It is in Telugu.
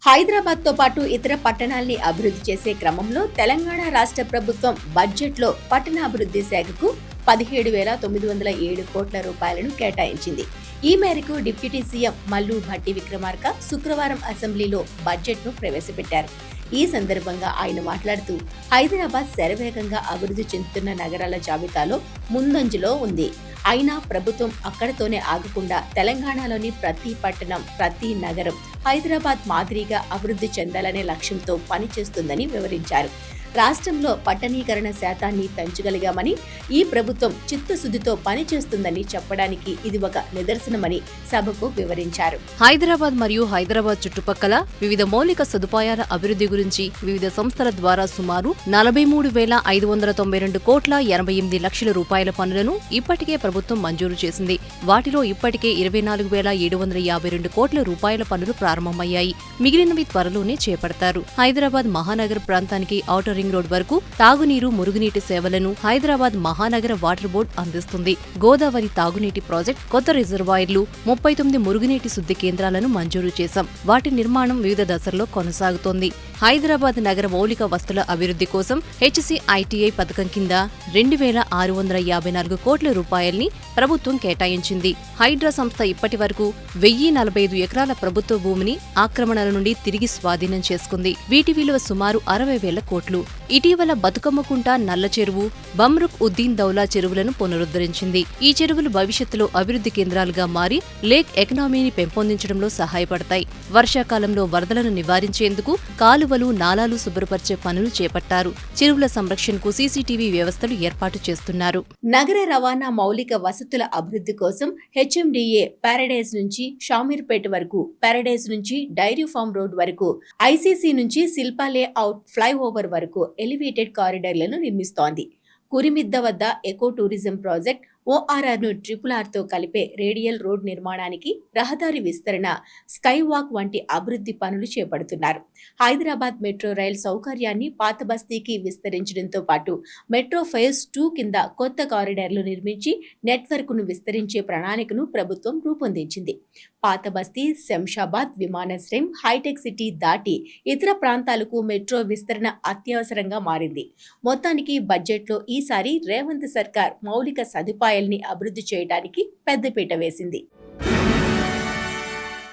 హైదరాబాద్ తో పాటు ఇతర పట్టణాల్ని అభివృద్ధి చేసే క్రమంలో తెలంగాణ రాష్ట్ర ప్రభుత్వం బడ్జెట్లో పట్టణాభివృద్ధి శాఖకు 17,907 కోట్ల రూపాయలను కేటాయించింది. ఈ మేరకు డిప్యూటీ సీఎం మల్లు భట్టి విక్రమార్క శుక్రవారం అసెంబ్లీలో బడ్జెట్ను ప్రవేశపెట్టారు. ఈ సందర్భంగా ఆయన మాట్లాడుతూ హైదరాబాద్ శరవేగంగా అభివృద్ధి చెందుతున్న నగరాల జాబితాలో ముందంజలో ఉంది. అయినా ప్రభుత్వం అక్కడితోనే ఆగకుండా తెలంగాణలోని ప్రతి పట్టణం, ప్రతి నగరం హైదరాబాద్ మాదిరిగా అభివృద్ధి చెందాలనే లక్ష్యంతో పనిచేస్తుందని వివరించారు. రాష్ట్రంలో పట్టణీకరణ శాతాన్ని పెంచగలిగామని, ఈ ప్రభుత్వం చిత్తశుద్ధితో పనిచేస్తుందని చెప్పడానికి ఇది ఒక నిదర్శనమని సభకు వివరించారు. హైదరాబాద్ మరియు హైదరాబాద్ చుట్టుపక్కల వివిధ మౌలిక సదుపాయాల అభివృద్ధి గురించి వివిధ సంస్థల ద్వారా సుమారు 43,592 కోట్ల 88 లక్షల రూపాయల పనులను ఇప్పటికే ప్రభుత్వం మంజూరు చేసింది. వాటిలో ఇప్పటికే 24,752 కోట్ల రూపాయల పనులు ప్రారంభమయ్యాయి. మిగిలినవి త్వరలోనే చేపడతారు. హైదరాబాద్ మహానగర ప్రాంతానికి ఔటర్ రింగ్ రోడ్ వరకు తాగునీరు, మురుగునీటి సేవలను హైదరాబాద్ మహానగర వాటర్ బోర్డు అందిస్తుంది. గోదావరి తాగునీటి ప్రాజెక్ట్, కొత్త రిజర్వాయర్లు, 39 మురుగునీటి శుద్ధి కేంద్రాలను మంజూరు చేశాం. వాటి నిర్మాణం వివిధ దశల్లో కొనసాగుతోంది. హైదరాబాద్ నగర మౌలిక వస్తుల అభివృద్ధి కోసం HCITI పథకం కింద 2,654 కోట్ల రూపాయల్ని ప్రభుత్వం కేటాయించింది. హైడ్రా సంస్థ ఇప్పటి వరకు 1,045 ఎకరాల ప్రభుత్వ భూమిని ఆక్రమణల నుండి తిరిగి స్వాధీనం చేసుకుంది. వీటి విలువ సుమారు 60,000 కోట్లు. ఇటీవల బతుకమ్మకుంట, నల్ల చెరువు, బమ్రుక్ ఉద్దీన్ దౌలా చెరువులను పునరుద్ధరించింది. ఈ చెరువులు భవిష్యత్తులో అభివృద్ధి కేంద్రాలుగా మారి లేక్ ఎకనామీని పెంపొందించడంలో సహాయపడతాయి. వర్షాకాలంలో వరదలను నివారించేందుకు కాలువలు, నాలాలు శుభ్రపరిచే పనులు చేపట్టారు. చెరువుల సంరక్షణకు CCTV వ్యవస్థలు ఏర్పాటు చేస్తున్నారు. నగర రవాణా మౌలిక వసతుల అభివృద్ధి కోసం HMDA పారడైజ్ నుంచి షామీర్పేట వరకు, పారడైజ్ నుంచి డైరీ ఫార్మ్ రోడ్ వరకు, ICC నుంచి శిల్పా లేఅవుట్ ఫ్లైఓవర్ వరకు ఎలివేటెడ్ కారిడార్లను నిర్మిస్తోంది. కురిమిద్ద వద్ద ఎకో టూరిజం ప్రాజెక్ట్, ORR ను RRR తో కలిపే రేడియల్ రోడ్ నిర్మాణానికి, రహదారి విస్తరణ, స్కై వాక్ వంటి అభివృద్ధి పనులు చేపడుతున్నారు. హైదరాబాద్ మెట్రో రైల్ సౌకర్యాన్ని పాత బస్తీకి విస్తరించడంతో పాటు మెట్రో ఫేజ్ 2 కింద కొత్త కారిడార్లు నిర్మించి నెట్వర్క్ను విస్తరించే ప్రణాళికను ప్రభుత్వం రూపొందించింది. పాత బస్తీ, శంషాబాద్ విమానాశ్రయం, హైటెక్ సిటీ దాటి ఇతర ప్రాంతాలకు మెట్రో విస్తరణ అత్యవసరంగా మారింది. మొత్తానికి బడ్జెట్లో ఈసారి రేవంత్ సర్కార్ మౌలిక సదుపాయాల్ని అభివృద్ధి చేయడానికి పెద్దపీట వేసింది.